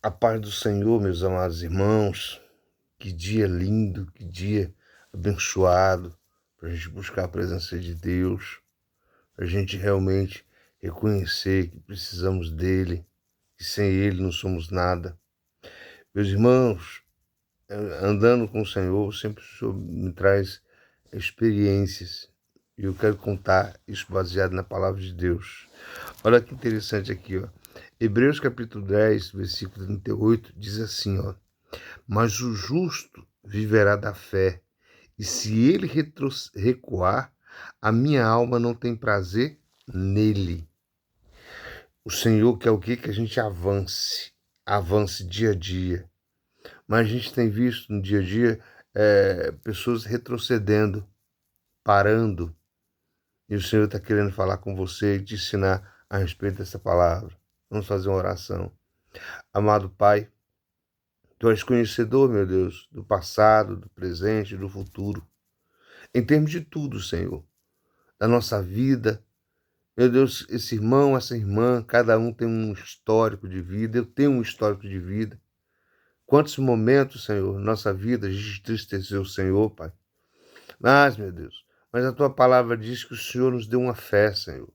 A paz do Senhor, meus amados irmãos. Que dia lindo, que dia abençoado para a gente buscar a presença de Deus, para a gente realmente reconhecer que precisamos dele, que sem ele não somos nada. Meus irmãos, andando com o Senhor, sempre o Senhor me traz experiências e eu quero contar isso baseado na palavra de Deus. Olha que interessante aqui, ó. Hebreus capítulo 10, versículo 38, diz assim, ó: mas o justo viverá da fé, e se ele recuar, a minha alma não tem prazer nele. O Senhor quer o quê? Que a gente avance dia a dia. Mas a gente tem visto no dia a dia pessoas retrocedendo, parando, e o Senhor está querendo falar com você e te ensinar a respeito dessa palavra. Vamos fazer uma oração. Amado Pai, Tu és conhecedor, meu Deus, do passado, do presente e do futuro. Em termos de tudo, Senhor, da nossa vida. Meu Deus, esse irmão, essa irmã, cada um tem um histórico de vida, eu tenho um histórico de vida. Quantos momentos, Senhor, nossa vida a gente entristeceu o Senhor, Pai. Meu Deus, mas a Tua palavra diz que o Senhor nos deu uma fé, Senhor.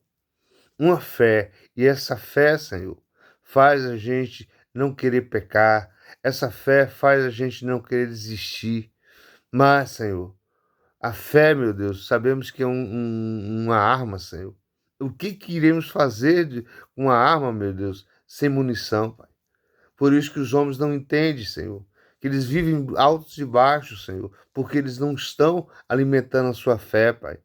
Uma fé, e essa fé, Senhor, faz a gente não querer pecar, essa fé faz a gente não querer desistir. Mas, Senhor, a fé, meu Deus, sabemos que é uma arma, Senhor. O que iremos fazer com a arma, meu Deus, sem munição, Pai? Por isso que os homens não entendem, Senhor. Que eles vivem altos e baixos, Senhor, porque eles não estão alimentando a sua fé, Pai.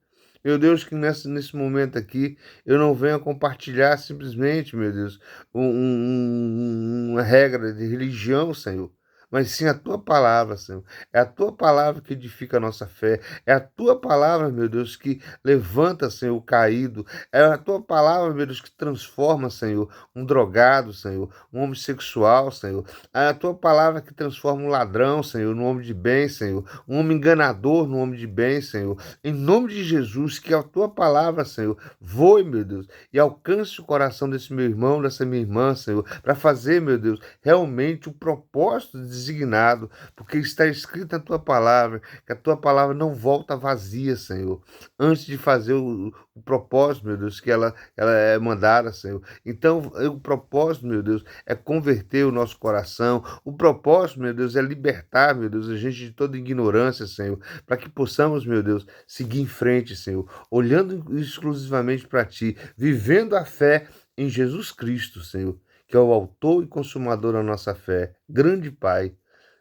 Meu Deus, que nesse momento aqui eu não venha compartilhar simplesmente, meu Deus, uma regra de religião, Senhor, mas sim a tua palavra, Senhor. É a tua palavra que edifica a nossa fé. É a tua palavra, meu Deus, que levanta, Senhor, o caído. É a tua palavra, meu Deus, que transforma, Senhor, um drogado, Senhor, um homossexual, Senhor. É a tua palavra que transforma um ladrão, Senhor, num homem de bem, Senhor. Um homem enganador num homem de bem, Senhor. Em nome de Jesus, que a tua palavra, Senhor, voe, meu Deus, e alcance o coração desse meu irmão, dessa minha irmã, Senhor, para fazer, meu Deus, realmente o propósito designado, porque está escrito na tua palavra, que a tua palavra não volta vazia, Senhor, antes de fazer o propósito, meu Deus, que ela é mandada, Senhor. Então, o propósito, meu Deus, é converter o nosso coração, o propósito, meu Deus, é libertar, meu Deus, a gente de toda ignorância, Senhor, para que possamos, meu Deus, seguir em frente, Senhor, olhando exclusivamente para Ti, vivendo a fé em Jesus Cristo, Senhor, que é o autor e consumador da nossa fé. Grande Pai,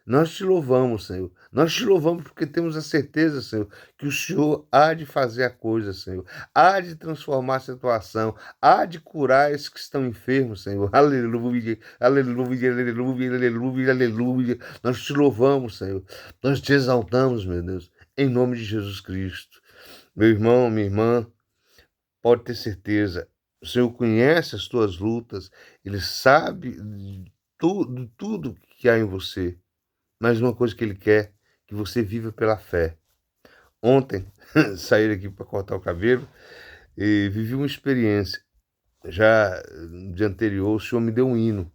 nós te louvamos, Senhor. Nós te louvamos porque temos a certeza, Senhor, que o Senhor há de fazer a coisa, Senhor. Há de transformar a situação. Há de curar esses que estão enfermos, Senhor. Aleluia, aleluia, aleluia, aleluia, aleluia. Nós te louvamos, Senhor. Nós te exaltamos, meu Deus, em nome de Jesus Cristo. Meu irmão, minha irmã, pode ter certeza, o Senhor conhece as tuas lutas, Ele sabe de tudo que há em você, mas uma coisa que Ele quer, que você viva pela fé. Ontem, saí aqui para cortar o cabelo e vivi uma experiência. Já no dia anterior, o Senhor me deu um hino,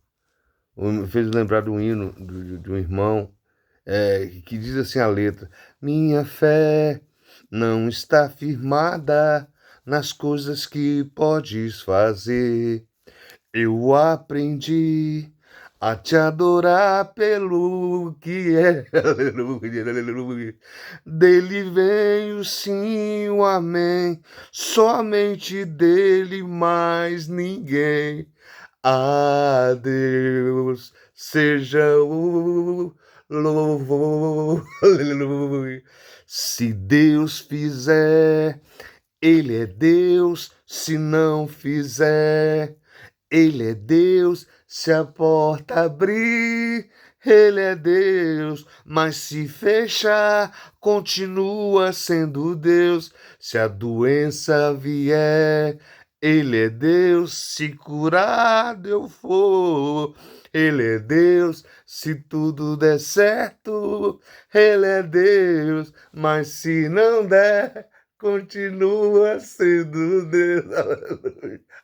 me fez lembrar de um hino de um irmão, que diz assim a letra: minha fé não está firmada nas coisas que podes fazer. Eu aprendi a te adorar pelo que é. Aleluia, aleluia. Dele vem o sim, o amém. Somente dele, mais ninguém. A Deus seja o louvor. Aleluia. Se Deus fizer, Ele é Deus. Se não fizer, Ele é Deus. Se a porta abrir, Ele é Deus. Mas se fechar, continua sendo Deus. Se a doença vier, Ele é Deus. Se curado eu for, Ele é Deus. Se tudo der certo, Ele é Deus. Mas se não der, continua sendo Deus.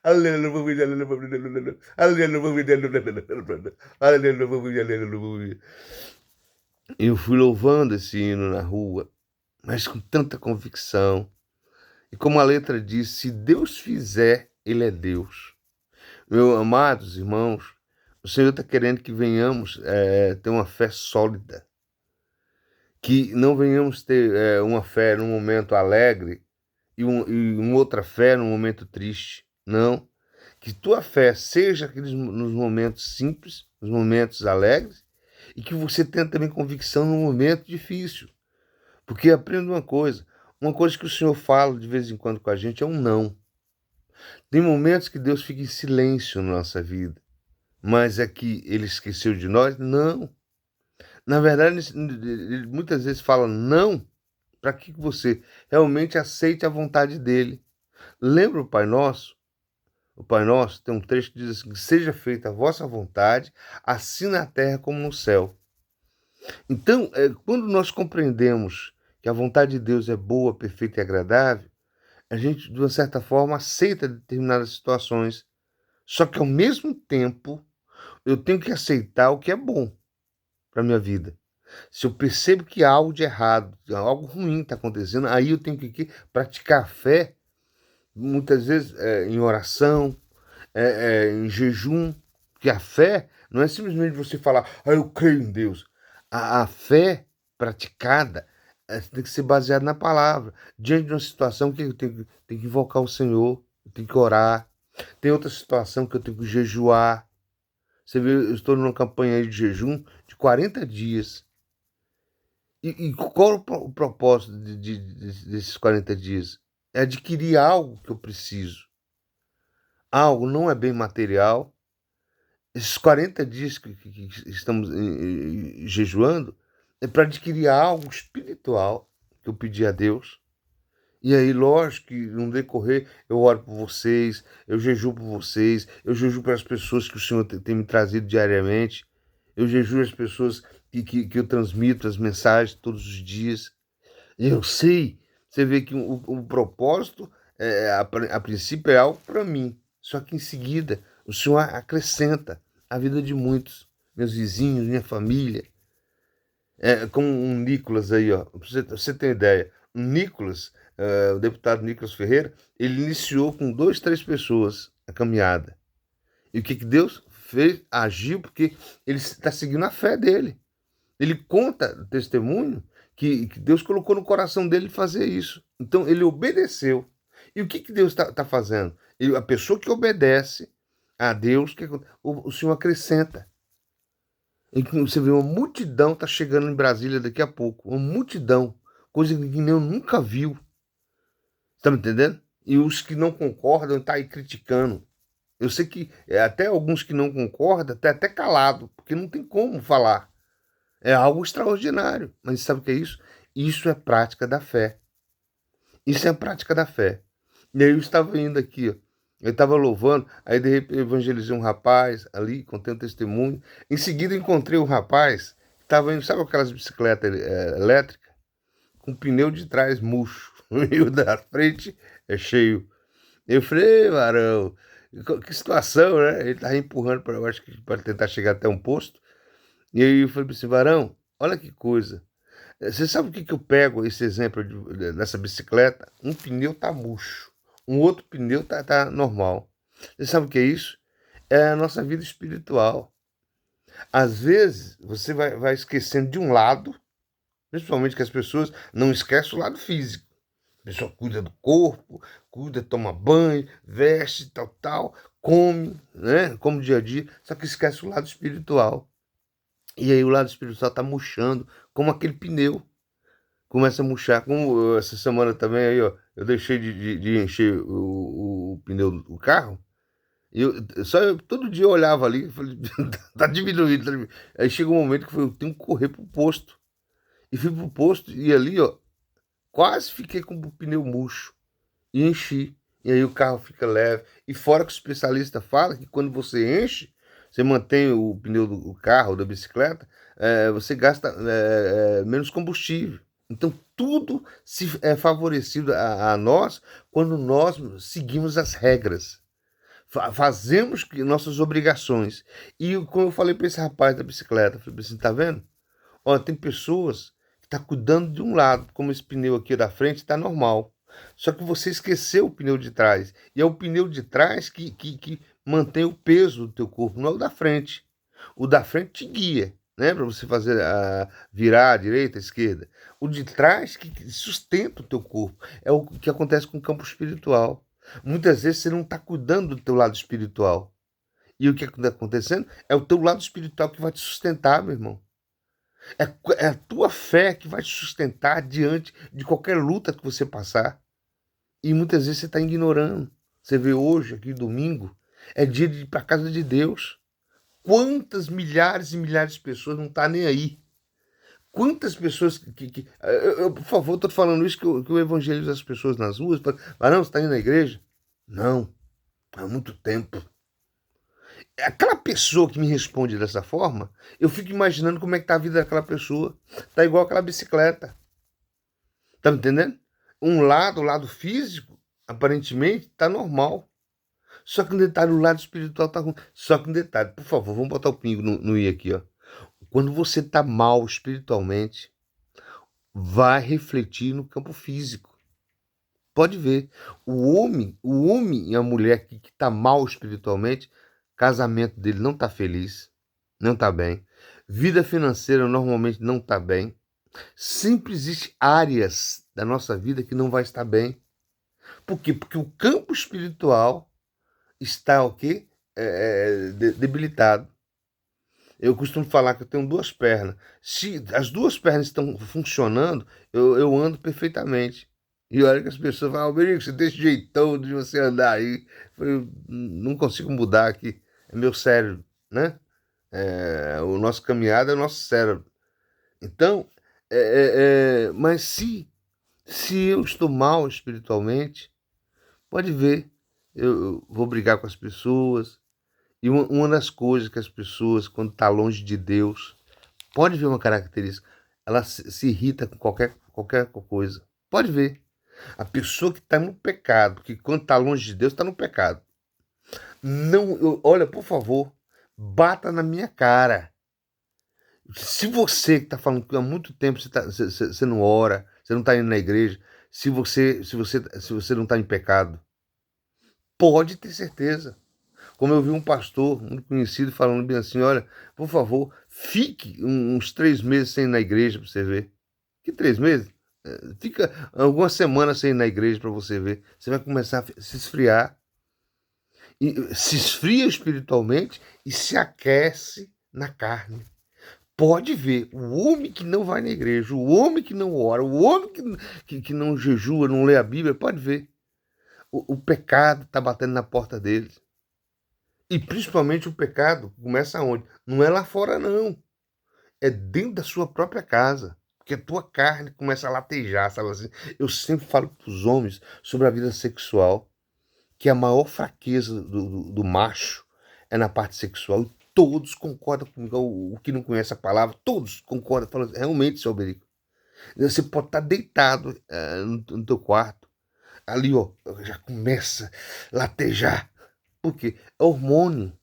Aleluia, aleluia, aleluia, aleluia, aleluia. Eu fui louvando esse hino na rua, mas com tanta convicção. E como a letra diz, se Deus fizer, Ele é Deus. Meus amados irmãos, o Senhor está querendo que venhamos ter uma fé sólida, que não venhamos ter uma fé num momento alegre e uma outra fé num momento triste. Não. Que tua fé seja nos momentos simples, nos momentos alegres, e que você tenha também convicção no momento difícil. Porque aprenda uma coisa que o Senhor fala de vez em quando com a gente é um não. Tem momentos que Deus fica em silêncio na nossa vida, mas é que Ele esqueceu de nós? Não. Na verdade, Ele muitas vezes fala não para que você realmente aceite a vontade dEle. Lembra o Pai Nosso? O Pai Nosso tem um trecho que diz assim, que seja feita a vossa vontade, assim na terra como no céu. Então, quando nós compreendemos que a vontade de Deus é boa, perfeita e agradável, a gente, de uma certa forma, aceita determinadas situações. Só que, ao mesmo tempo, eu tenho que aceitar o que é bom para a minha vida. Se eu percebo que há algo de errado, algo ruim está acontecendo, aí eu tenho que praticar a fé, muitas vezes em oração, em jejum, porque a fé não é simplesmente você falar, eu creio em Deus. A fé praticada tem que ser baseada na palavra. Diante de uma situação que eu tenho que invocar o Senhor, eu tenho que orar. Tem outra situação que eu tenho que jejuar. Você vê, eu estou numa campanha de jejum de 40 dias. E qual o propósito desses 40 dias? É adquirir algo que eu preciso. Algo não é bem material. Esses 40 dias que estamos jejuando é para adquirir algo espiritual que eu pedi a Deus. E aí, lógico que no decorrer eu oro por vocês, eu jejuo por vocês, eu jejuo para as pessoas que o Senhor tem me trazido diariamente, eu jejuo as pessoas que eu transmito as mensagens todos os dias. E eu sei, você vê que o propósito, a princípio, é algo para mim, só que em seguida o Senhor acrescenta a vida de muitos, meus vizinhos, minha família. Como um Nicolas aí, ó, pra você ter ideia, o Nicolas, o deputado Nicolas Ferreira, ele iniciou com 2, 3 pessoas a caminhada. E o que Deus fez? Agiu porque ele está seguindo a fé dele. Ele conta testemunho que Deus colocou no coração dele fazer isso. Então ele obedeceu. E o que Deus está fazendo? A pessoa que obedece a Deus, o Senhor acrescenta. E você vê uma multidão está chegando em Brasília daqui a pouco. Uma multidão. Coisa que eu nunca viu. Está me entendendo? E os que não concordam estão aí criticando. Eu sei que até alguns que não concordam estão até calado, porque não tem como falar. É algo extraordinário. Mas sabe o que é isso? Isso é prática da fé. Isso é a prática da fé. E aí eu estava indo aqui, ó. Eu estava louvando, aí de repente eu evangelizei um rapaz ali, contei um testemunho. Em seguida encontrei um rapaz que estava indo, sabe aquelas bicicletas elétricas? Com o pneu de trás murcho. E o da frente é cheio. Eu falei, varão, que situação, né? Ele estava empurrando, eu acho que para tentar chegar até um posto. E aí eu falei assim, varão, olha que coisa. Você sabe o que eu pego esse exemplo dessa bicicleta? Um pneu tá murcho, um outro pneu tá normal. Você sabe o que é isso? É a nossa vida espiritual. Às vezes você vai esquecendo de um lado, principalmente que as pessoas não esquecem o lado físico. A pessoa cuida do corpo, cuida, toma banho, veste, tal, come, né? Come dia a dia, só que esquece o lado espiritual. E aí o lado espiritual tá murchando, como aquele pneu. Começa a murchar. Como essa semana também aí, ó, eu deixei de encher o pneu do carro. Todo dia eu olhava ali e falei, tá diminuindo, tá diminuindo. Aí chegou um momento que eu tenho que correr pro posto. E fui pro posto e ali, ó, quase fiquei com o pneu murcho. E enchi. E aí o carro fica leve. E fora que o especialista fala que quando você enche, você mantém o pneu do carro, da bicicleta, você gasta menos combustível. Então, tudo é favorecido a nós quando nós seguimos as regras, fazemos nossas obrigações. E como eu falei para esse rapaz da bicicleta, eu falei assim, tá vendo? Olha, tem pessoas que estão cuidando de um lado, como esse pneu aqui da frente está normal. Só que você esqueceu o pneu de trás. E é o pneu de trás que mantém o peso do teu corpo, não é o da frente. O da frente te guia, né? Para você fazer virar à direita, à esquerda. O de trás que sustenta o teu corpo. É o que acontece com o campo espiritual. Muitas vezes você não está cuidando do teu lado espiritual. E o que está acontecendo é o teu lado espiritual que vai te sustentar, meu irmão. É a tua fé que vai te sustentar diante de qualquer luta que você passar. E muitas vezes você está ignorando. Você vê hoje, aqui domingo, é dia de ir para a casa de Deus. Quantas milhares e milhares de pessoas não estão nem aí? Quantas pessoas por favor, estou falando isso que eu evangelizo as pessoas nas ruas. Mas não, você está indo na igreja? Não, há muito tempo. Aquela pessoa que me responde dessa forma, eu fico imaginando como é que tá a vida daquela pessoa. Tá igual aquela bicicleta. Tá me entendendo? O lado físico, aparentemente, tá normal. Só que um detalhe, o lado espiritual tá ruim. Só que um detalhe, por favor, vamos botar o pingo no i aqui, ó. Quando você tá mal espiritualmente, vai refletir no campo físico. Pode ver. O homem e a mulher que tá mal espiritualmente, casamento dele não tá feliz, não tá bem. Vida financeira normalmente não tá bem. Sempre existe áreas da nossa vida que não vai estar bem. Por quê? Porque o campo espiritual está o quê? Debilitado. Eu costumo falar que eu tenho duas pernas. Se as duas pernas estão funcionando, eu ando perfeitamente. E olha que as pessoas falam, Almerico, você tem esse jeitão de você andar aí. Eu falei, não consigo mudar aqui. É meu cérebro, né? O nosso caminhada é o nosso cérebro. Então, mas se eu estou mal espiritualmente, pode ver, eu vou brigar com as pessoas. E uma das coisas que as pessoas, quando está longe de Deus, pode ver uma característica, ela se irrita com qualquer coisa. Pode ver. A pessoa que está no pecado, porque quando está longe de Deus, está no pecado. Não, olha, por favor, bata na minha cara. Se você que está falando que há muito tempo você não ora, você não está indo na igreja, se você não está em pecado, pode ter certeza. Como eu vi um pastor muito conhecido falando bem assim, olha, por favor, fique uns 3 meses sem ir na igreja para você ver. Que 3 meses? Fica algumas semanas sem ir na igreja para você ver. Você vai começar a se esfriar. E se esfria espiritualmente e se aquece na carne. Pode ver, o homem que não vai na igreja, o homem que não ora, o homem que não jejua, não lê a Bíblia, pode ver. O pecado está batendo na porta dele. E principalmente o pecado começa onde? Não é lá fora, não. É dentro da sua própria casa. Porque a tua carne começa a latejar, sabe assim? Eu sempre falo para os homens sobre a vida sexual, que a maior fraqueza do macho é na parte sexual. E todos concordam comigo. O que não conhece a palavra, todos concordam. Falam, realmente, seu Alberico. Você pode estar deitado no teu quarto. Ali, ó, já começa a latejar. Por quê? É hormônio.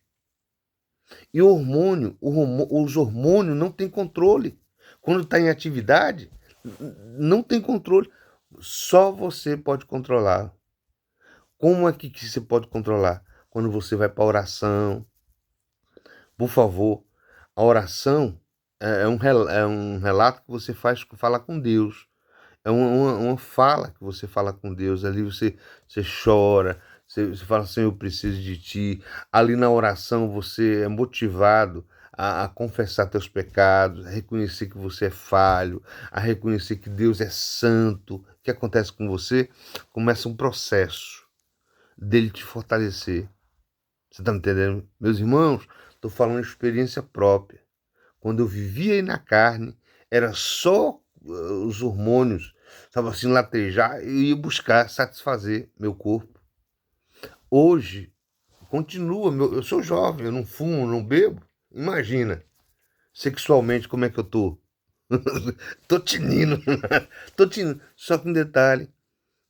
E os hormônios não têm controle. Quando está em atividade, não tem controle. Só você pode controlar. Como é que você pode controlar? Quando você vai para a oração. Por favor, a oração é um relato que você fala com Deus. É uma fala que você fala com Deus. Ali você chora, você fala, Senhor, eu preciso de ti. Ali na oração você é motivado a confessar teus pecados, a reconhecer que você é falho, a reconhecer que Deus é santo. O que acontece com você? Começa um processo dele te fortalecer. Você está me entendendo? Meus irmãos, estou falando de experiência própria. Quando eu vivia aí na carne, era só os hormônios, estava assim, latejar, eu ia buscar satisfazer meu corpo. Hoje, continua, eu sou jovem, eu não fumo, não bebo. Imagina, sexualmente, como é que eu tô? Tô tinindo. Tô tinindo. Só que um detalhe,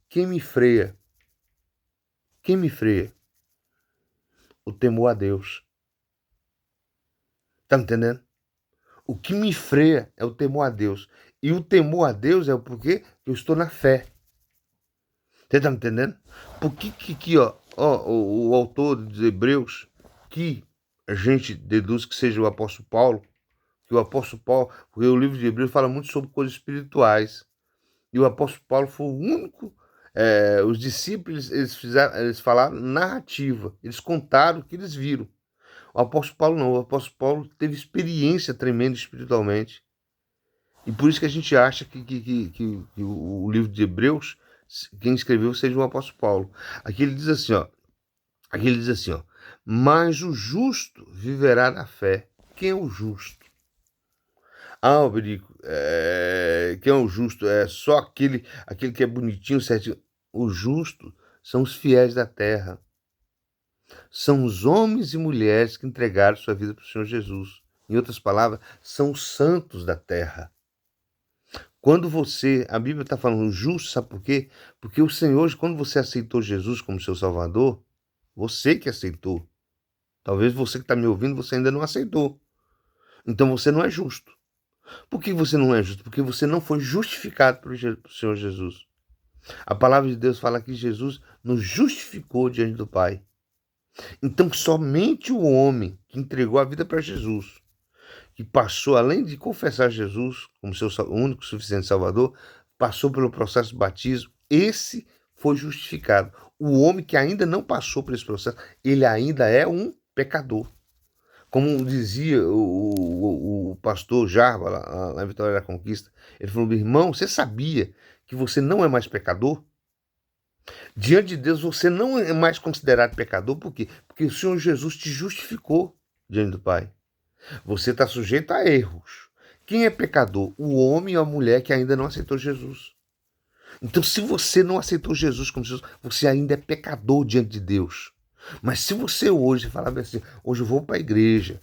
quem me freia? Quem me freia? O temor a Deus. Tá me entendendo? O que me freia é o temor a Deus. E o temor a Deus é o porquê que eu estou na fé. Você tá me entendendo? Por que o autor dos Hebreus, que a gente deduz que seja o apóstolo Paulo, que o apóstolo Paulo, porque o livro de Hebreus fala muito sobre coisas espirituais, e o apóstolo Paulo foi o único, os discípulos, eles falaram narrativa, eles contaram o que eles viram. O apóstolo Paulo não, o apóstolo Paulo teve experiência tremenda espiritualmente, e por isso que a gente acha que o livro de Hebreus, quem escreveu seja o apóstolo Paulo. Aqui ele diz assim, ó, mas o justo viverá da fé. Quem é o justo? Ah, Alberico, quem é o justo? É só aquele que é bonitinho, certinho. O justo são os fiéis da terra. São os homens e mulheres que entregaram sua vida para o Senhor Jesus. Em outras palavras, são os santos da terra. Quando a Bíblia está falando justo, sabe por quê? Porque o Senhor, quando você aceitou Jesus como seu Salvador, você que aceitou. Talvez você que está me ouvindo, você ainda não aceitou. Então você não é justo. Por que você não é justo? Porque você não foi justificado pelo Senhor Jesus. A palavra de Deus fala que Jesus nos justificou diante do Pai. Então somente o homem que entregou a vida para Jesus, que passou, além de confessar Jesus como seu único e suficiente Salvador, passou pelo processo de batismo, esse foi justificado. O homem que ainda não passou por esse processo, ele ainda é um pecador. Como dizia o pastor Jarba, lá em Vitória da Conquista, ele falou, meu irmão, você sabia que você não é mais pecador? Diante de Deus, você não é mais considerado pecador, por quê? Porque o Senhor Jesus te justificou diante do Pai. Você está sujeito a erros. Quem é pecador? O homem ou a mulher que ainda não aceitou Jesus. Então, se você não aceitou Jesus como Jesus, você ainda é pecador diante de Deus. Mas se você hoje falar assim, hoje eu vou para a igreja,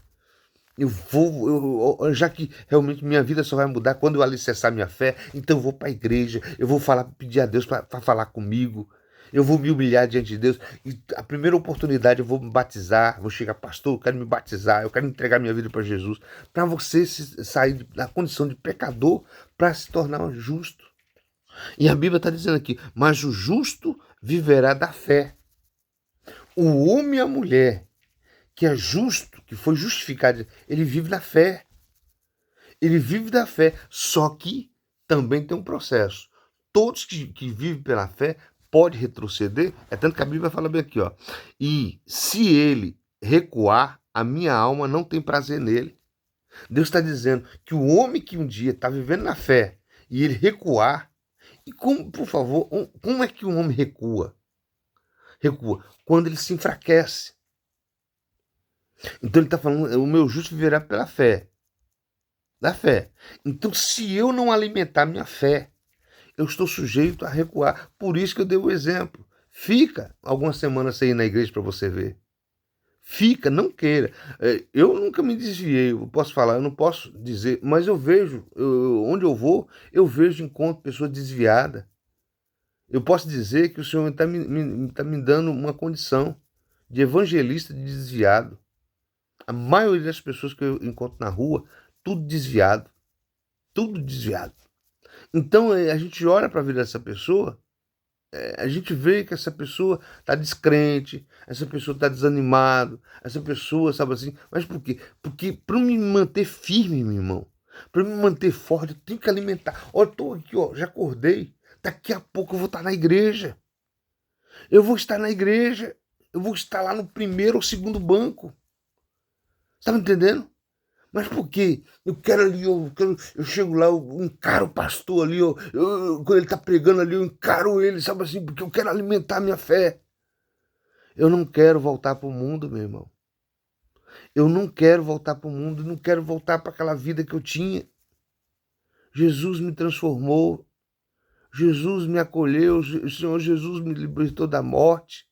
já que realmente minha vida só vai mudar quando eu alicerçar minha fé, então eu vou para a igreja, eu vou pedir a Deus para falar comigo, eu vou me humilhar diante de Deus, e a primeira oportunidade eu vou me batizar, vou chegar, pastor, eu quero me batizar, eu quero entregar minha vida para Jesus, para você sair da condição de pecador para se tornar justo. E a Bíblia está dizendo aqui, mas o justo viverá da fé. O homem e a mulher que é justo, que foi justificado, ele vive da fé. Ele vive da fé, só que também tem um processo. Todos que vivem pela fé podem retroceder, é tanto que a Bíblia fala bem aqui, ó. E se ele recuar, a minha alma não tem prazer nele. Deus está dizendo que o homem que um dia está vivendo na fé e ele recuar, e como, por favor, como é que um homem recua? Recua quando ele se enfraquece. Então ele está falando, o meu justo viverá pela fé. Da fé. Então, se eu não alimentar minha fé, eu estou sujeito a recuar. Por isso que eu dei o exemplo. Fica algumas semanas sem ir na igreja para você ver. Fica, não queira. Eu nunca me desviei, eu posso falar, eu não posso dizer, mas eu vejo, onde eu vou, eu vejo, encontro pessoas desviadas. Eu posso dizer que o Senhor tá me dando uma condição de evangelista de desviado. A maioria das pessoas que eu encontro na rua, tudo desviado. Tudo desviado. Então a gente olha para a vida dessa pessoa, a gente vê que essa pessoa está descrente, essa pessoa está desanimada, essa pessoa, sabe assim, mas por quê? Porque para me manter firme, meu irmão, para me manter forte, eu tenho que alimentar. Olha, eu estou aqui, ó, já acordei, daqui a pouco eu vou estar na igreja. Eu vou estar na igreja, eu vou estar lá no primeiro ou segundo banco. Tá me entendendo? Mas por quê? Eu quero ali, eu chego lá, eu encaro o pastor ali, quando ele tá pregando ali, eu encaro ele, sabe assim, porque eu quero alimentar minha fé. Eu não quero voltar para o mundo, meu irmão. Eu não quero voltar para o mundo, não quero voltar para aquela vida que eu tinha. Jesus me transformou, Jesus me acolheu, o Senhor Jesus me libertou da morte,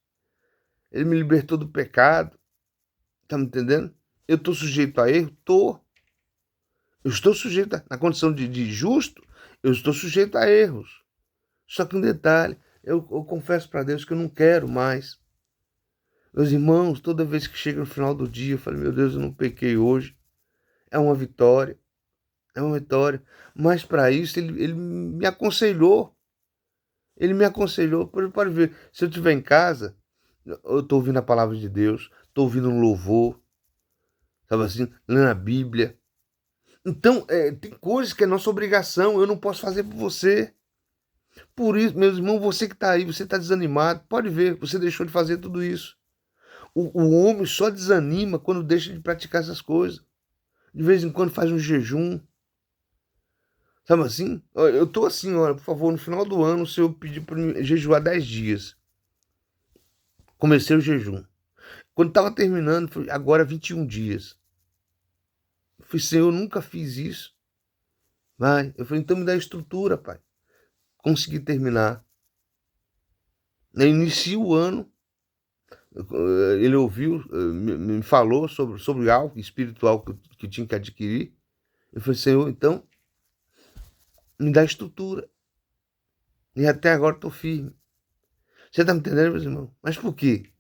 Ele me libertou do pecado. Tá me entendendo? Eu tô sujeito a erro? Tô. Eu estou sujeito, na condição de justo, eu estou sujeito a erros. Só que um detalhe, eu confesso para Deus que eu não quero mais. Meus irmãos, toda vez que chega no final do dia, eu falo, meu Deus, eu não pequei hoje. É uma vitória, é uma vitória. Mas para isso, ele me aconselhou. Ele me aconselhou, pode ver, se eu estiver em casa, eu estou ouvindo a palavra de Deus, estou ouvindo um louvor, sabe assim, lendo a Bíblia. Então, tem coisas que é nossa obrigação, eu não posso fazer por você. Por isso, meus irmãos, você que está aí, você está desanimado, pode ver, você deixou de fazer tudo isso. O homem só desanima quando deixa de praticar essas coisas. De vez em quando faz um jejum. Sabe assim? Eu tô assim, olha, por favor, no final do ano, o Senhor pediu para mim jejuar 10 dias. Comecei o jejum. Quando estava terminando, falei, agora 21 dias. Eu falei, Senhor, eu nunca fiz isso. Vai. Eu falei, então me dá estrutura, pai. Consegui terminar. Eu inicio o ano. Ele ouviu, me falou sobre algo espiritual que eu tinha que adquirir. Eu falei, Senhor, então me dá estrutura. E até agora estou firme. Você está me entendendo, meus irmãos? Mas por quê?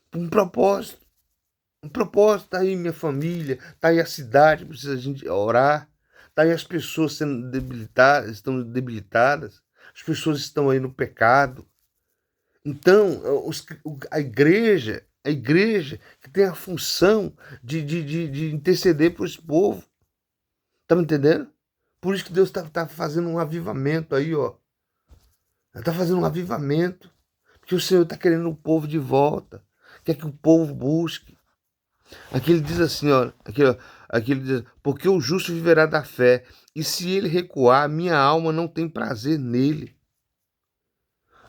Por um propósito. Um propósito. Está aí minha família, está aí a cidade, precisa a gente orar. Está aí as pessoas sendo debilitadas, estão debilitadas. As pessoas estão aí no pecado. Então, a igreja que tem a função de interceder por esse povo. Está me entendendo? Por isso que Deus está fazendo um avivamento aí, ó. Está fazendo um avivamento. Porque o Senhor está querendo o povo de volta. Quer que o povo busque. Aqui ele diz assim, ó. Aqui ele diz, porque o justo viverá da fé. E se ele recuar, minha alma não tem prazer nele.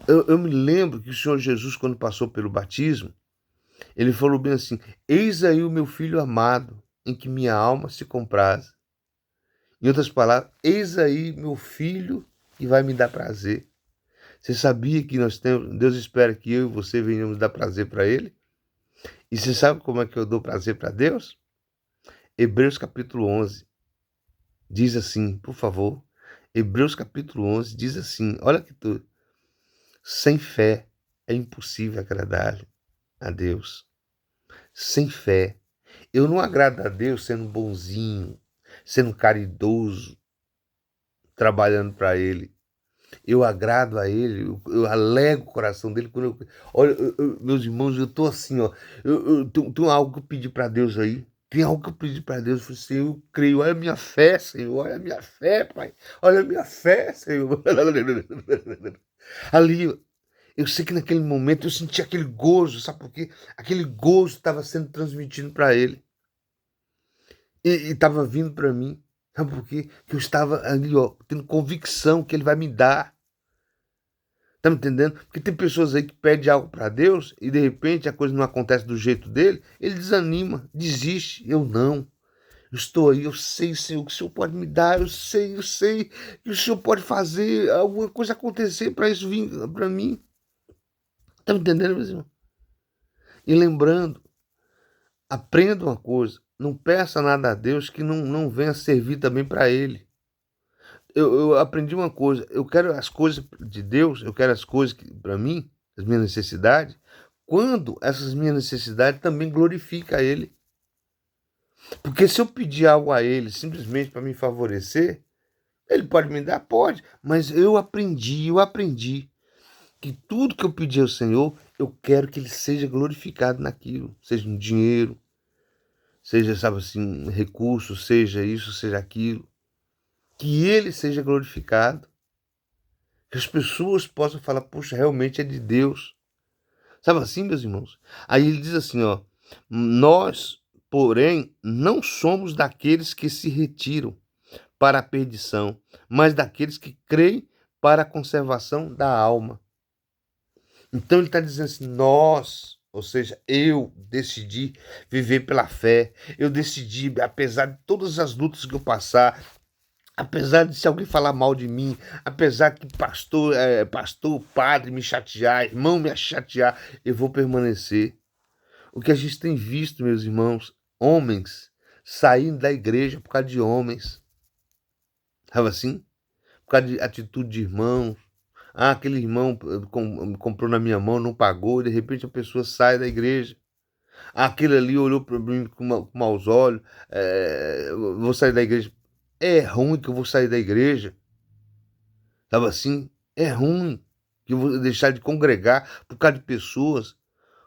Eu me lembro que o Senhor Jesus, quando passou pelo batismo, ele falou bem assim, eis aí o meu filho amado, em que minha alma se compraz. Em outras palavras, eis aí meu filho que vai me dar prazer. Você sabia que Deus espera que eu e você venhamos dar prazer para Ele? E você sabe como é que eu dou prazer para Deus? Hebreus capítulo 11 diz assim, por favor. Hebreus capítulo 11 diz assim, olha que tudo. Sem fé é impossível agradar a Deus. Sem fé. Eu não agrado a Deus sendo bonzinho, sendo caridoso, trabalhando para Ele. Eu agrado a Ele, eu alego o coração dele. Quando olha, meus irmãos, eu tô assim, ó. Tem algo que eu pedi para Deus aí. Tem algo que eu pedi para Deus. Eu falei, Senhor, eu creio. Olha a minha fé, Senhor. Olha a minha fé, Pai. Olha a minha fé, Senhor. Ali, eu sei que naquele momento eu senti aquele gozo, sabe por quê? Aquele gozo estava sendo transmitido para Ele. E estava vindo para mim. Sabe por quê? Que eu estava ali, ó, tendo convicção que Ele vai me dar. Tá me entendendo? Porque tem pessoas aí que pedem algo para Deus e de repente a coisa não acontece do jeito dele, ele desanima, desiste. Eu não. Eu estou aí, eu sei, Senhor, que o Senhor pode me dar, eu sei que o Senhor pode fazer alguma coisa acontecer para isso vir para mim. Tá me entendendo, meu irmão? E lembrando, aprenda uma coisa, não peça nada a Deus que não venha servir também para Ele. Eu aprendi uma coisa, eu quero as coisas de Deus, eu quero as coisas para mim, as minhas necessidades, quando essas minhas necessidades também glorificam a Ele. Porque se eu pedir algo a Ele simplesmente para me favorecer, Ele pode me dar? Pode, mas eu aprendi que tudo que eu pedir ao Senhor, eu quero que Ele seja glorificado naquilo, seja no dinheiro, seja, sabe assim, recurso, seja isso, seja aquilo. Que Ele seja glorificado. Que as pessoas possam falar, poxa, realmente é de Deus. Sabe assim, meus irmãos? Aí ele diz assim, ó, nós, porém, não somos daqueles que se retiram para a perdição, mas daqueles que creem para a conservação da alma. Então ele está dizendo assim, nós, ou seja, eu decidi viver pela fé, eu decidi, apesar de todas as lutas que eu passar, apesar de se alguém falar mal de mim, apesar que pastor, padre me chatear, irmão me chatear, eu vou permanecer. O que a gente tem visto, meus irmãos, homens saindo da igreja por causa de homens. Sabe assim? Por causa de atitude de irmãos. Ah, aquele irmão comprou na minha mão, não pagou, e de repente a pessoa sai da igreja. Ah, aquele ali olhou para mim com maus olhos, vou sair da igreja. É ruim que eu vou sair da igreja. Sabe assim? É ruim que eu vou deixar de congregar por causa de pessoas.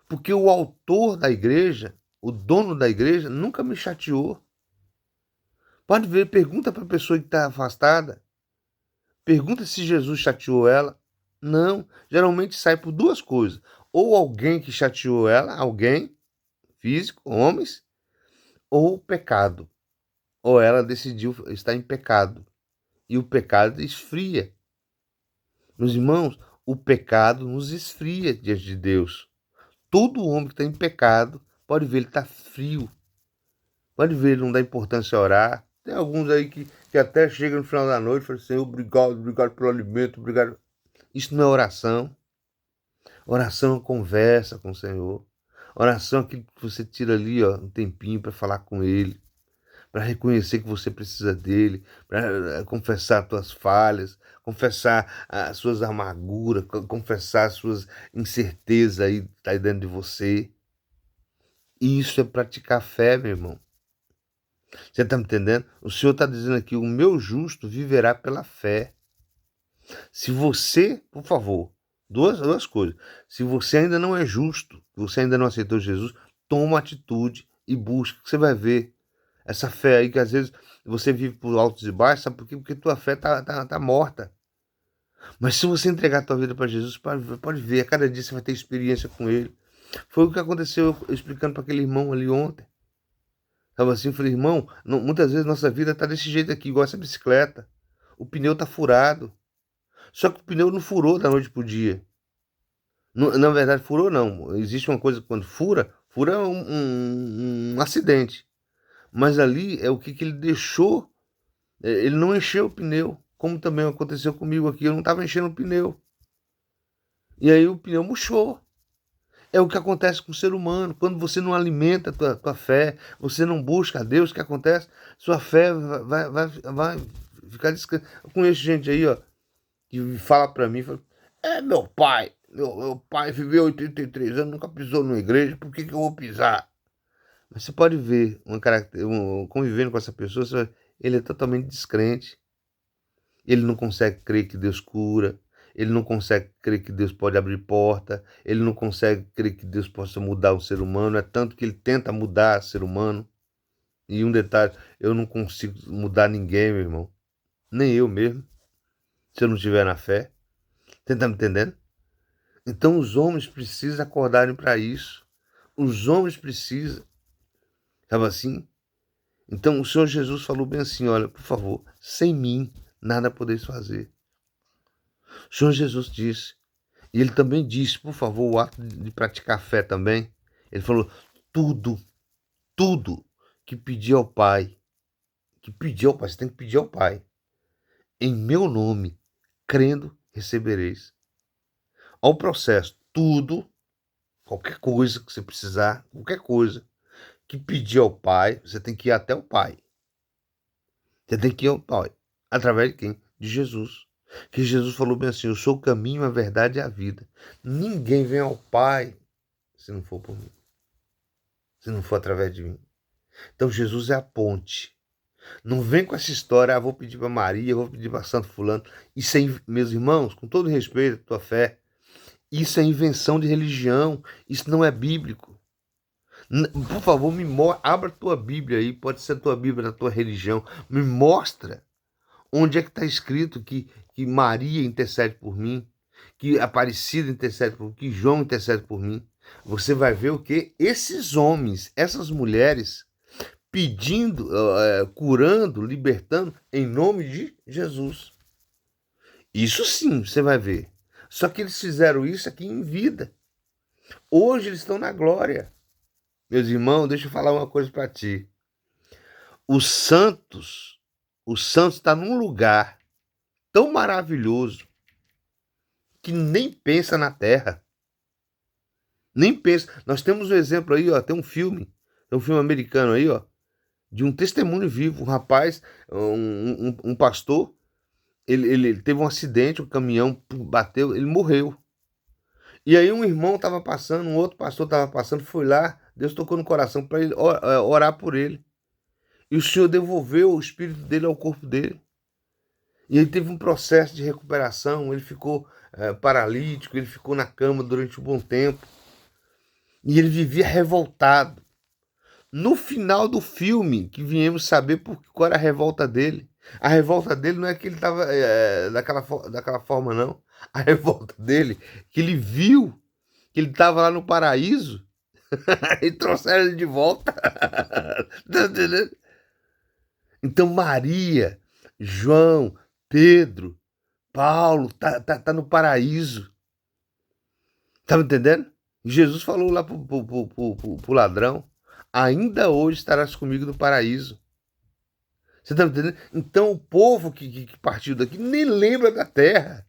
Porque o autor da igreja, o dono da igreja, nunca me chateou. Pode ver, pergunta para a pessoa que está afastada. Pergunta se Jesus chateou ela. Não, geralmente sai por duas coisas. Ou alguém que chateou ela, alguém físico, homens, ou pecado. Ou ela decidiu estar em pecado. E o pecado esfria. Meus irmãos, o pecado nos esfria diante de Deus. Todo homem que está em pecado, pode ver, ele está frio. Pode ver, ele não dá importância a orar. Tem alguns aí que até chegam no final da noite e falam assim, obrigado, obrigado pelo alimento, obrigado. Isso não é oração. Oração é conversa com o Senhor. Oração é aquilo que você tira ali, ó, um tempinho para falar com Ele, para reconhecer que você precisa dele, para confessar as tuas falhas, confessar as suas amarguras, confessar as suas incertezas aí, tá aí dentro de você. E isso é praticar fé, meu irmão. Você está me entendendo? O Senhor está dizendo aqui, o meu justo viverá pela fé. Se você, por favor, duas coisas. Se você ainda não é justo, você ainda não aceitou Jesus, toma uma atitude e busca, que você vai ver. Essa fé aí que às vezes você vive por altos e baixos, sabe por quê? Porque tua fé tá morta. Mas se você entregar a tua vida para Jesus, pode ver, a cada dia você vai ter experiência com Ele. Foi o que aconteceu eu explicando para aquele irmão ali ontem. Estava assim, eu falei, irmão, muitas vezes nossa vida tá desse jeito aqui, igual essa bicicleta. O pneu tá furado. Só que o pneu não furou da noite pro dia. Na verdade, furou não. Existe uma coisa que quando fura um acidente. Mas ali é o que ele deixou. Ele não encheu o pneu. Como também aconteceu comigo aqui. Eu não estava enchendo o pneu. E aí o pneu murchou. É o que acontece com o ser humano. Quando você não alimenta a tua fé, você não busca a Deus, o que acontece? Sua fé vai ficar descansada. Eu conheço gente aí, ó, que fala para mim, fala, meu pai, meu pai viveu 83 anos, nunca pisou numa igreja, por que eu vou pisar? Mas você pode ver, convivendo com essa pessoa, ele é totalmente descrente. Ele não consegue crer que Deus cura. Ele não consegue crer que Deus pode abrir porta. Ele não consegue crer que Deus possa mudar o ser humano. É tanto que ele tenta mudar o ser humano. E um detalhe, eu não consigo mudar ninguém, meu irmão. Nem eu mesmo, se eu não estiver na fé. Você está me entendendo? Então os homens precisam acordarem para isso. Os homens precisam. Sabe assim? Então o Senhor Jesus falou bem assim, olha, por favor, sem mim nada podeis fazer. O Senhor Jesus disse, e ele também disse, por favor, o ato de praticar fé também. Ele falou, tudo que pedir ao Pai, você tem que pedir ao Pai, em meu nome, crendo, recebereis. Ao processo, tudo, qualquer coisa que você precisar, qualquer coisa que pedir ao Pai, você tem que ir até o Pai. Você tem que ir ao Pai. Através de quem? De Jesus. Que Jesus falou bem assim, eu sou o caminho, a verdade e a vida. Ninguém vem ao Pai se não for por mim. Se não for através de mim. Então Jesus é a ponte. Não vem com essa história, vou pedir para Maria, vou pedir para Santo Fulano. Isso é, meus irmãos, com todo respeito à tua fé, isso é invenção de religião. Isso não é bíblico. Por favor, abra a tua Bíblia aí, pode ser a tua Bíblia da tua religião. Me mostra onde é que está escrito que Maria intercede por mim, que Aparecida intercede por mim, que João intercede por mim. Você vai ver o que? Esses homens, essas mulheres, pedindo, curando, libertando em nome de Jesus. Isso sim, você vai ver. Só que eles fizeram isso aqui em vida. Hoje eles estão na glória. Meus irmãos, deixa eu falar uma coisa para ti. Os santos está num lugar tão maravilhoso que nem pensa na terra. Nem pensa. Nós temos um exemplo aí, ó, tem um filme americano aí, ó, de um testemunho vivo. Um rapaz, um pastor, ele teve um acidente, o caminhão bateu, ele morreu. E aí um irmão estava passando, um outro pastor estava passando, foi lá, Deus tocou no coração para ele orar por ele. E o Senhor devolveu o espírito dele ao corpo dele. E ele teve um processo de recuperação, ele ficou paralítico, ele ficou na cama durante um bom tempo. E ele vivia revoltado. No final do filme, que viemos saber qual era a revolta dele. A revolta dele não é que ele estava daquela forma, não. A revolta dele é que ele viu que ele estava lá no paraíso e trouxeram ele de volta. Tá entendendo? Então Maria, João, Pedro, Paulo, tá no paraíso. Tá me entendendo? Jesus falou lá pro ladrão: ainda hoje estarás comigo no paraíso. Você tá me entendendo? Então o povo que partiu daqui nem lembra da terra.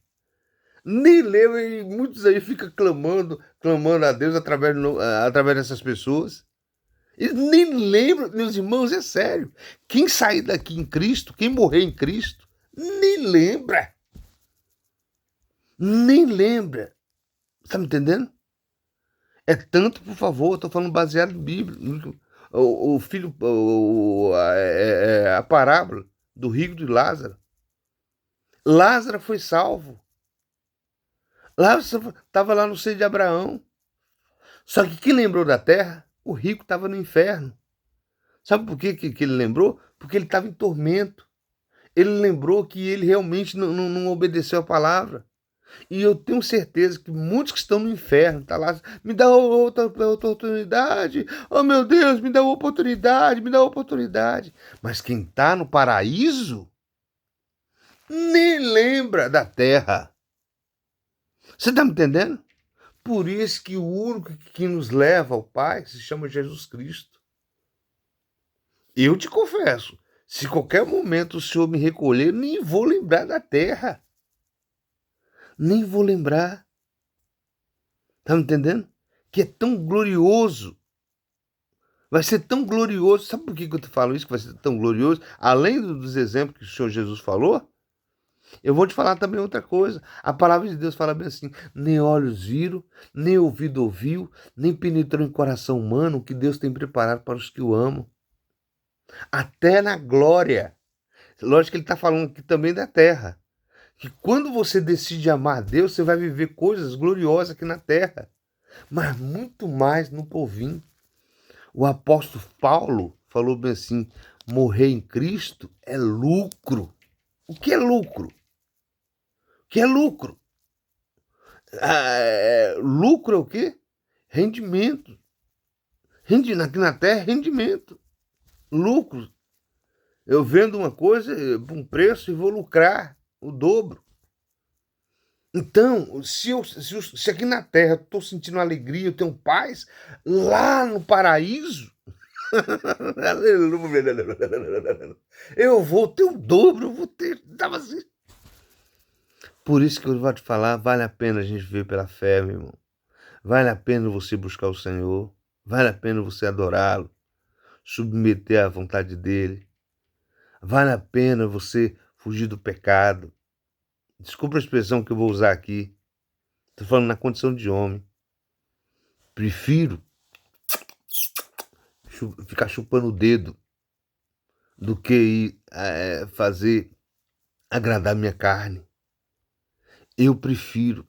Nem lembra, e muitos aí ficam clamando a Deus através dessas pessoas. Eles nem lembram, meus irmãos, é sério. Quem sair daqui em Cristo, quem morrer em Cristo, nem lembra. Nem lembra. Tá me entendendo? É tanto, por favor, eu tô falando baseado em Bíblia. O filho, a parábola do rico e de Lázaro. Lázaro foi salvo. Lázaro estava lá no seio de Abraão. Só que quem lembrou da terra? O rico estava no inferno. Sabe por que ele lembrou? Porque ele estava em tormento. Ele lembrou que ele realmente não obedeceu a palavra. E eu tenho certeza que muitos que estão no inferno, tá lá, me dá outra oportunidade, oh meu Deus, me dá uma oportunidade, me dá uma oportunidade. Mas quem está no paraíso, nem lembra da terra. Você está me entendendo? Por isso que o único que nos leva ao Pai se chama Jesus Cristo. Eu te confesso, se qualquer momento o Senhor me recolher, nem vou lembrar da terra. Nem vou lembrar. Tá me entendendo? Que é tão glorioso. Vai ser tão glorioso. Sabe por que eu te falo isso? Que vai ser tão glorioso? Além dos exemplos que o Senhor Jesus falou, eu vou te falar também outra coisa. A palavra de Deus fala bem assim: nem olhos viram, nem ouvido ouviu, nem penetrou em coração humano o que Deus tem preparado para os que o amam. Até na glória. Lógico que ele está falando aqui também da terra. Que quando você decide amar a Deus, você vai viver coisas gloriosas aqui na terra. Mas muito mais no porvim. O apóstolo Paulo falou bem assim: morrer em Cristo é lucro. O que é lucro? O que é lucro? Lucro é o quê? Rendimento. Aqui na terra é rendimento. Lucro. Eu vendo uma coisa por um preço e vou lucrar o dobro. Então, se aqui na terra eu estou sentindo alegria, eu tenho paz, lá no paraíso, eu vou ter o dobro, eu vou ter. Tava assim. Por isso que eu vou te falar, vale a pena a gente viver pela fé, meu irmão. Vale a pena você buscar o Senhor, vale a pena você adorá-lo, submeter à vontade dele. Vale a pena você fugir do pecado. Desculpa a expressão que eu vou usar aqui. Estou falando na condição de homem. Prefiro ficar chupando o dedo do que ir fazer agradar minha carne. Eu prefiro.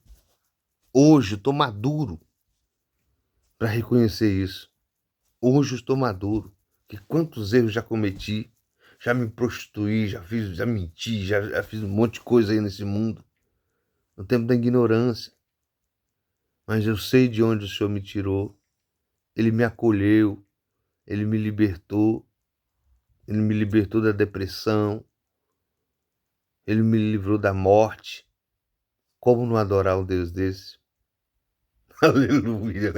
Hoje eu estou maduro para reconhecer isso. Hoje eu estou maduro. Que quantos erros já cometi. Já me prostituí, já menti, já fiz um monte de coisa aí nesse mundo. No tempo da ignorância. Mas eu sei de onde o Senhor me tirou. Ele me acolheu. Ele me libertou. Ele me libertou da depressão. Ele me livrou da morte. Como não adorar um Deus desse? Aleluia.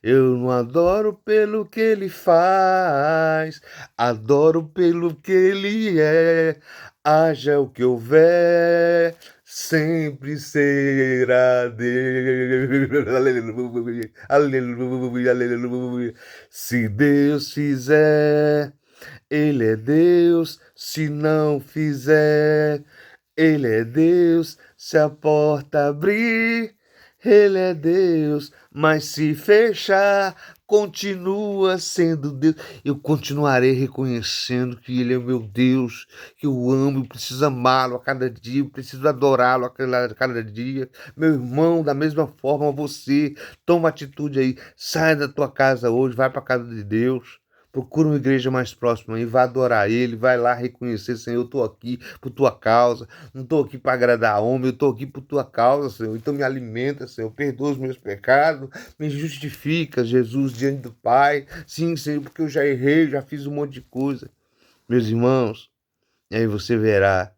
Eu não adoro pelo que ele faz, adoro pelo que ele é. Haja o que houver, sempre será Deus. Aleluia, aleluia, aleluia. Se Deus fizer, Ele é Deus. Se não fizer, Ele é Deus. Se a porta abrir, Ele é Deus. Mas se fechar, continua sendo Deus. Eu continuarei reconhecendo que Ele é o meu Deus, que eu amo, eu preciso amá-lo a cada dia, eu preciso adorá-lo a cada dia. Meu irmão, da mesma forma, você toma atitude aí, sai da tua casa hoje, vai para a casa de Deus. Procura uma igreja mais próxima aí, vai adorar Ele, vai lá reconhecer, Senhor, eu estou aqui por tua causa, não estou aqui para agradar a homem, eu estou aqui por tua causa, Senhor. Então me alimenta, Senhor, perdoa os meus pecados, me justifica, Jesus, diante do Pai. Sim, Senhor, porque eu já errei, já fiz um monte de coisa. Meus irmãos, e aí você verá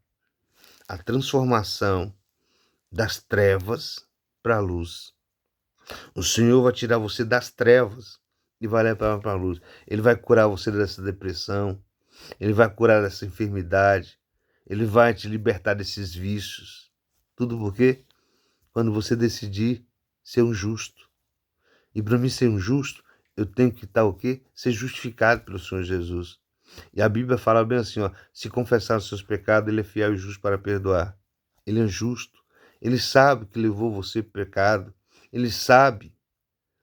a transformação das trevas para a luz. O Senhor vai tirar você das trevas e vai levar para a luz. Ele vai curar você dessa depressão, Ele vai curar dessa enfermidade, Ele vai te libertar desses vícios. Tudo por quê? Quando você decidir ser um justo. E para mim ser um justo, eu tenho que estar o quê? Ser justificado pelo Senhor Jesus. E a Bíblia fala bem assim, ó, se confessar os seus pecados, Ele é fiel e justo para perdoar. Ele é justo. Ele sabe que levou você ao pecado. Ele sabe.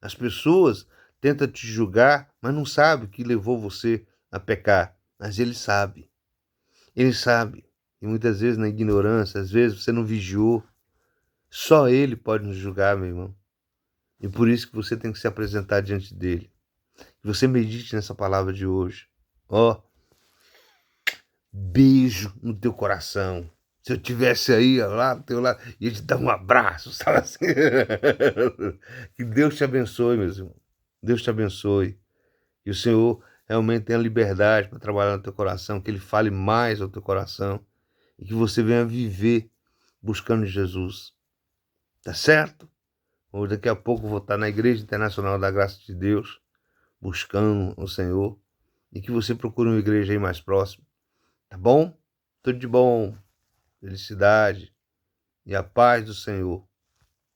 As pessoas tentam te julgar, mas não sabem que levou você a pecar. Mas Ele sabe. Ele sabe. E muitas vezes na ignorância, às vezes você não vigiou. Só Ele pode nos julgar, meu irmão. E por isso que você tem que se apresentar diante dele. Que você medite nessa palavra de hoje. Ó, beijo no teu coração. Se eu tivesse aí, ó, lá do teu lado, ia te dar um abraço, sabe assim? Que Deus te abençoe, meus irmãos. Deus te abençoe. Que o Senhor realmente tenha liberdade para trabalhar no teu coração, que Ele fale mais ao teu coração e que você venha viver buscando Jesus. Tá certo? Ou daqui a pouco eu vou estar na Igreja Internacional da Graça de Deus, buscando o Senhor, e que você procure uma igreja aí mais próxima. Tá bom? Tudo de bom, felicidade e a paz do Senhor